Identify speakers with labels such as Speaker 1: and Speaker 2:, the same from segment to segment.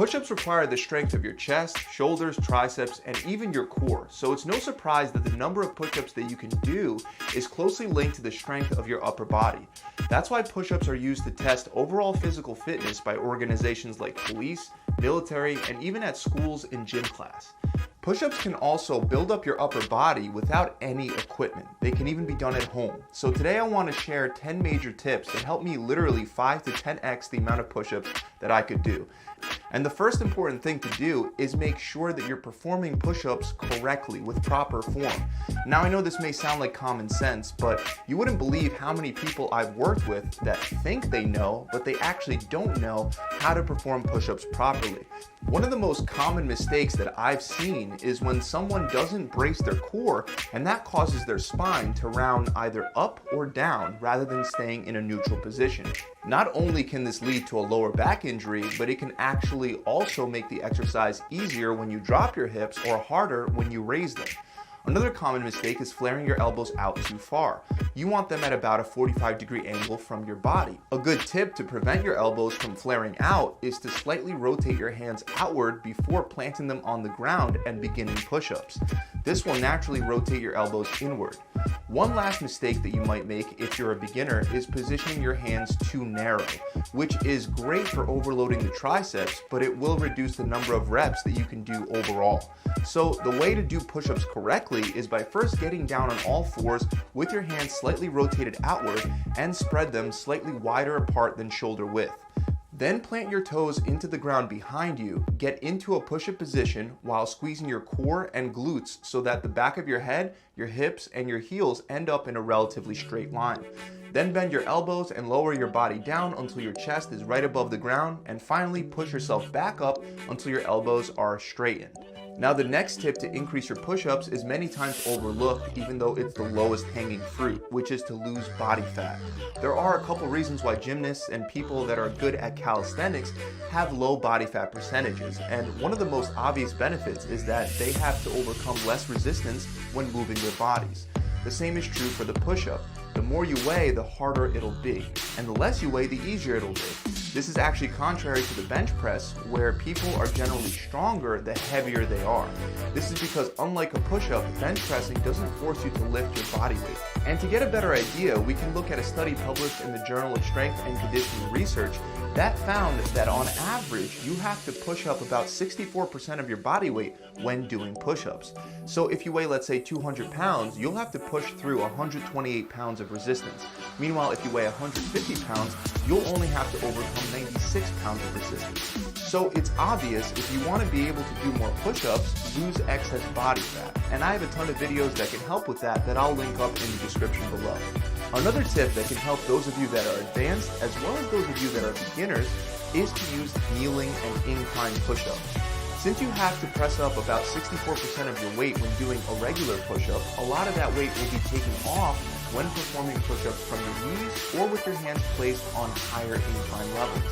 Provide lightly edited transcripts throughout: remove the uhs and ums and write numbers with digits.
Speaker 1: Push-ups require the strength of your chest, shoulders, triceps, and even your core, so it's no surprise that the number of push-ups that you can do is closely linked to the strength of your upper body. That's why push-ups are used to test overall physical fitness by organizations like police, military, and even at schools in gym class. Push-ups can also build up your upper body without any equipment. They can even be done at home. So today I want to share 10 major tips that help me literally 5 to 10x the amount of push-ups that I could do. And the first important thing to do is make sure that you're performing push-ups correctly with proper form. Now I know this may sound like common sense, but you wouldn't believe how many people I've worked with that think they know, but they actually don't know how to perform push-ups properly. One of the most common mistakes that I've seen is when someone doesn't brace their core, and that causes their spine to round either up or down rather than staying in a neutral position. Not only can this lead to a lower back injury, but it can actually also make the exercise easier when you drop your hips or harder when you raise them. Another common mistake is flaring your elbows out too far. You want them at about a 45-degree angle from your body. A good tip to prevent your elbows from flaring out is to slightly rotate your hands outward before planting them on the ground and beginning push-ups. This will naturally rotate your elbows inward. One last mistake that you might make if you're a beginner is positioning your hands too narrow, which is great for overloading the triceps, but it will reduce the number of reps that you can do overall. So the way to do push-ups correctly is by first getting down on all fours with your hands slightly rotated outward and spread them slightly wider apart than shoulder width. Then plant your toes into the ground behind you, get into a push-up position while squeezing your core and glutes so that the back of your head, your hips, and your heels end up in a relatively straight line. Then bend your elbows and lower your body down until your chest is right above the ground, and finally push yourself back up until your elbows are straightened. Now the next tip to increase your push-ups is many times overlooked, even though it's the lowest hanging fruit, which is to lose body fat. There are a couple reasons why gymnasts and people that are good at calisthenics have low body fat percentages, and one of the most obvious benefits is that they have to overcome less resistance when moving their bodies. The same is true for the push-up. The more you weigh, the harder it'll be, and the less you weigh, the easier it'll be. This is actually contrary to the bench press, where people are generally stronger the heavier they are. This is because unlike a push-up, bench pressing doesn't force you to lift your body weight. And to get a better idea, we can look at a study published in the Journal of Strength and Conditioning Research that found that on average, you have to push up about 64% of your body weight when doing push-ups. So if you weigh, let's say 200 pounds, you'll have to push through 128 pounds of resistance. Meanwhile, if you weigh 150 pounds, you'll only have to overcome 96 pounds of resistance. So it's obvious if you want to be able to do more push-ups, lose excess body fat. And I have a ton of videos that can help with that I'll link up in the description below. Another tip that can help those of you that are advanced as well as those of you that are beginners is to use kneeling and incline push-ups. Since you have to press up about 64% of your weight when doing a regular push-up, a lot of that weight will be taken off when performing push-ups from your knees or with your hands placed on higher incline levels.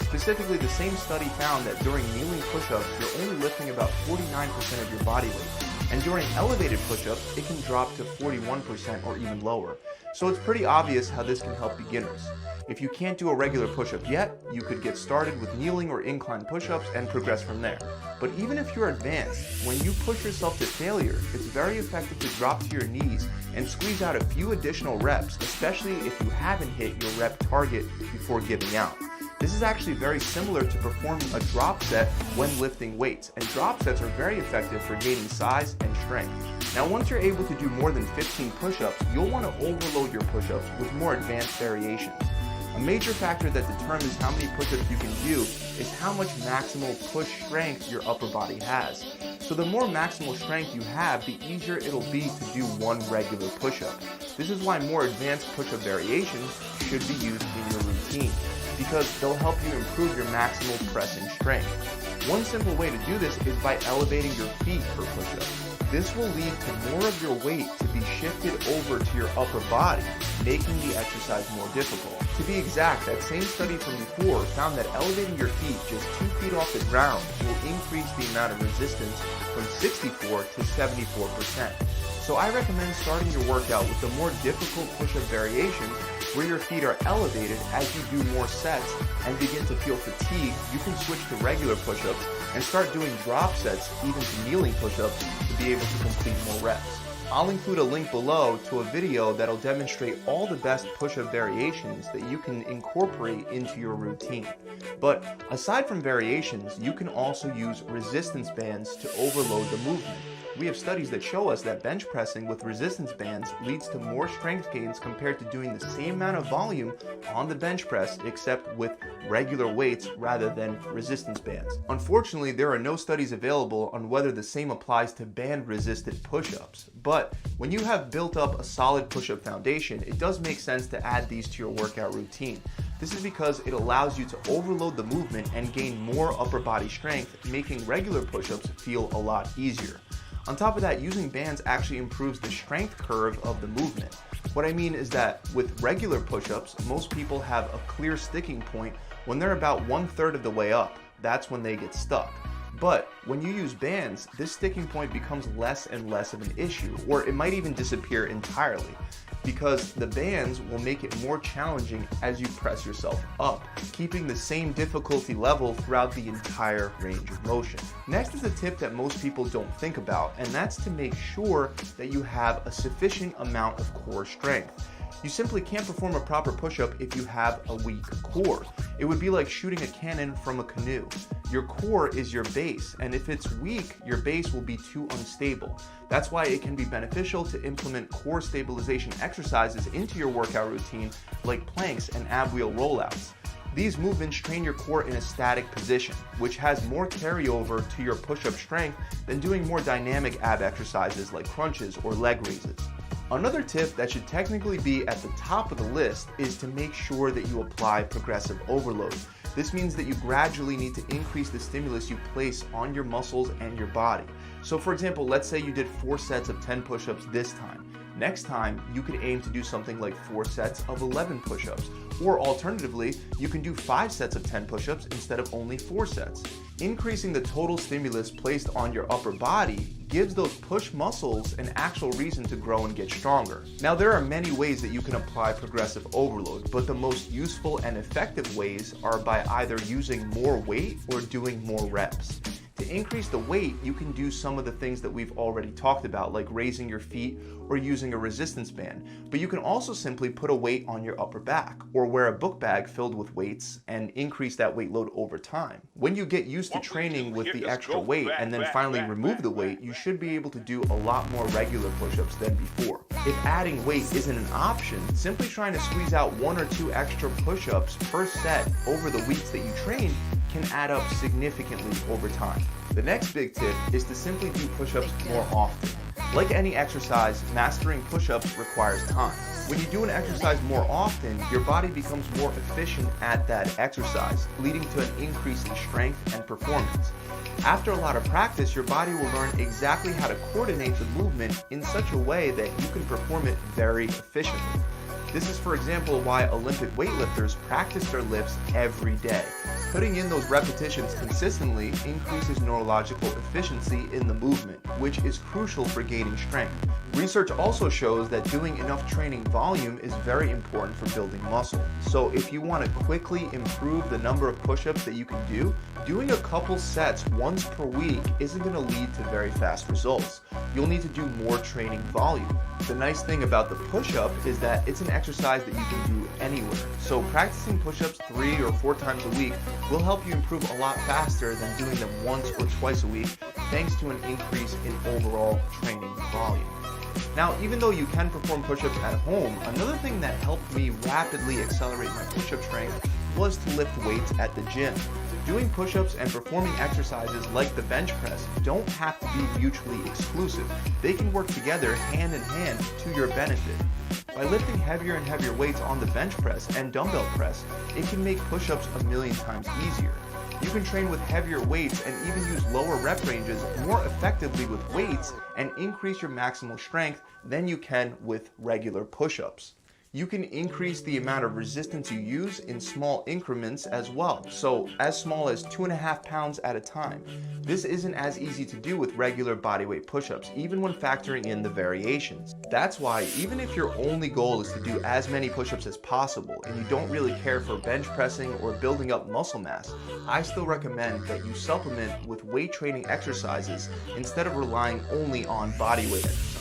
Speaker 1: Specifically, the same study found that during kneeling push-ups, you're only lifting about 49% of your body weight. And during elevated push-ups, it can drop to 41% or even lower. So it's pretty obvious how this can help beginners. If you can't do a regular push-up yet, you could get started with kneeling or incline push-ups and progress from there. But even if you're advanced, when you push yourself to failure, it's very effective to drop to your knees and squeeze out a few additional reps, especially if you haven't hit your rep target before giving out. This is actually very similar to performing a drop set when lifting weights, and drop sets are very effective for gaining size and strength. Now once you're able to do more than 15 push-ups, you'll want to overload your push-ups with more advanced variations. A major factor that determines how many push-ups you can do is how much maximal push strength your upper body has. So the more maximal strength you have, the easier it'll be to do one regular push-up. This is why more advanced push-up variations should be used in your routine, because they'll help you improve your maximal pressing strength. One simple way to do this is by elevating your feet for push-ups. This will lead to more of your weight to be shifted over to your upper body, making the exercise more difficult. To be exact, that same study from before found that elevating your feet just 2 feet off the ground will increase the amount of resistance from 64 to 74%. So I recommend starting your workout with the more difficult push-up variations where your feet are elevated as you do more sets and begin to feel fatigue, you can switch to regular push-ups and start doing drop sets, even to kneeling push-ups, to be able to complete more reps. I'll include a link below to a video that'll demonstrate all the best push-up variations that you can incorporate into your routine. But aside from variations, you can also use resistance bands to overload the movement. We have studies that show us that bench pressing with resistance bands leads to more strength gains compared to doing the same amount of volume on the bench press, except with regular weights rather than resistance bands. Unfortunately, there are no studies available on whether the same applies to band-resisted push-ups, but when you have built up a solid push-up foundation, it does make sense to add these to your workout routine. This is because it allows you to overload the movement and gain more upper body strength, making regular push-ups feel a lot easier. On top of that, using bands actually improves the strength curve of the movement. What I mean is that with regular push-ups, most people have a clear sticking point when they're about 1/3 of the way up. That's when they get stuck. But when you use bands, this sticking point becomes less and less of an issue, or it might even disappear entirely, because the bands will make it more challenging as you press yourself up, keeping the same difficulty level throughout the entire range of motion. Next is a tip that most people don't think about, and that's to make sure that you have a sufficient amount of core strength. You simply can't perform a proper push-up if you have a weak core. It would be like shooting a cannon from a canoe. Your core is your base, and if it's weak, your base will be too unstable. That's why it can be beneficial to implement core stabilization exercises into your workout routine, like planks and ab wheel rollouts. These movements train your core in a static position, which has more carryover to your push-up strength than doing more dynamic ab exercises like crunches or leg raises. Another tip that should technically be at the top of the list is to make sure that you apply progressive overload. This means that you gradually need to increase the stimulus you place on your muscles and your body. So for example, let's say you did 4 sets of 10 push-ups this time. Next time, you could aim to do something like 4 sets of 11 push-ups. Or alternatively, you can do 5 sets of 10 push-ups instead of only 4 sets. Increasing the total stimulus placed on your upper body gives those push muscles an actual reason to grow and get stronger. Now, there are many ways that you can apply progressive overload, but the most useful and effective ways are by either using more weight or doing more reps. To increase the weight, you can do some of the things that we've already talked about, like raising your feet or using a resistance band. But you can also simply put a weight on your upper back or wear a book bag filled with weights and increase that weight load over time. When you get used to training with the extra weight and then finally remove the weight, you should be able to do a lot more regular push-ups than before. If adding weight isn't an option, simply trying to squeeze out 1 or 2 extra push-ups per set over the weeks that you train can add up significantly over time. The next big tip is to simply do push-ups more often. Like any exercise, mastering push-ups requires time. When you do an exercise more often, your body becomes more efficient at that exercise, leading to an increase in strength and performance. After a lot of practice, your body will learn exactly how to coordinate the movement in such a way that you can perform it very efficiently. This is, for example, why Olympic weightlifters practice their lifts every day. Putting in those repetitions consistently increases neurological efficiency in the movement, which is crucial for gaining strength. Research also shows that doing enough training volume is very important for building muscle. So if you want to quickly improve the number of push-ups that you can do, doing a couple sets once per week isn't going to lead to very fast results. You'll need to do more training volume. The nice thing about the push-up is that it's an exercise that you can do anywhere. So practicing push-ups 3 or 4 times a week will help you improve a lot faster than doing them once or twice a week, thanks to an increase in overall training volume. Now, even though you can perform push-ups at home, another thing that helped me rapidly accelerate my push-up strength was to lift weights at the gym. Doing push-ups and performing exercises like the bench press don't have to be mutually exclusive. They can work together hand in hand to your benefit. By lifting heavier and heavier weights on the bench press and dumbbell press, it can make push-ups a million times easier. You can train with heavier weights and even use lower rep ranges more effectively with weights and increase your maximal strength than you can with regular push-ups. You can increase the amount of resistance you use in small increments as well, so as small as 2.5 pounds at a time. This isn't as easy to do with regular bodyweight push-ups, even when factoring in the variations. That's why even if your only goal is to do as many push-ups as possible and you don't really care for bench pressing or building up muscle mass, I still recommend that you supplement with weight training exercises instead of relying only on bodyweight exercises.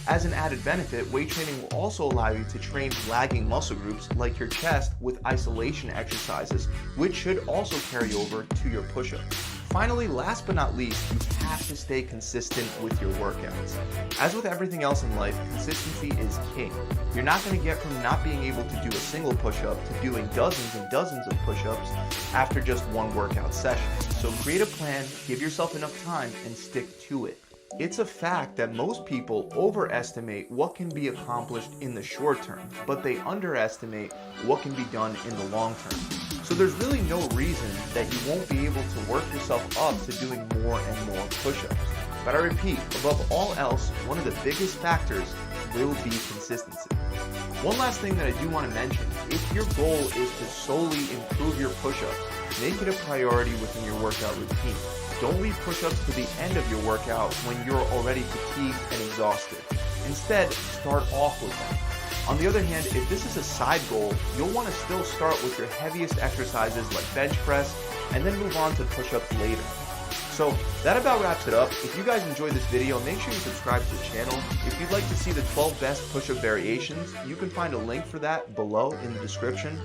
Speaker 1: As an added benefit, weight training will also allow you to train lagging muscle groups like your chest with isolation exercises, which should also carry over to your push-ups. Finally, last but not least, you have to stay consistent with your workouts. As with everything else in life, consistency is king. You're not going to get from not being able to do a single push-up to doing dozens and dozens of push-ups after just one workout session. So create a plan, give yourself enough time, and stick to it. It's a fact that most people overestimate what can be accomplished in the short term, but they underestimate what can be done in the long term. So there's really no reason that you won't be able to work yourself up to doing more and more push-ups. But I repeat, above all else, one of the biggest factors will be consistency. One last thing that I do want to mention, if your goal is to solely improve your push-ups, make it a priority within your workout routine. Don't leave push-ups to the end of your workout when you're already fatigued and exhausted. Instead, start off with them. On the other hand, if this is a side goal, you'll want to still start with your heaviest exercises like bench press and then move on to push-ups later. So that about wraps it up. If you guys enjoyed this video, make sure you subscribe to the channel. If you'd like to see the 12 best push-up variations, you can find a link for that below in the description.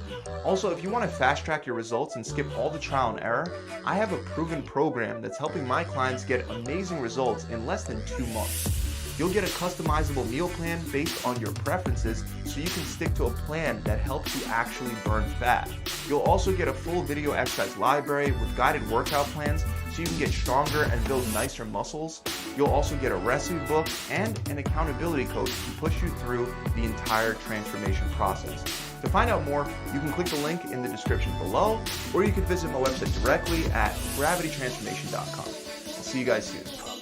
Speaker 1: Also, if you want to fast track your results and skip all the trial and error, I have a proven program that's helping my clients get amazing results in less than 2 months. You'll get a customizable meal plan based on your preferences so you can stick to a plan that helps you actually burn fat. You'll also get a full video exercise library with guided workout plans so you can get stronger and build nicer muscles. You'll also get a recipe book and an accountability coach to push you through the entire transformation process. To find out more, you can click the link in the description below, or you can visit my website directly at gravitytransformation.com. I'll see you guys soon.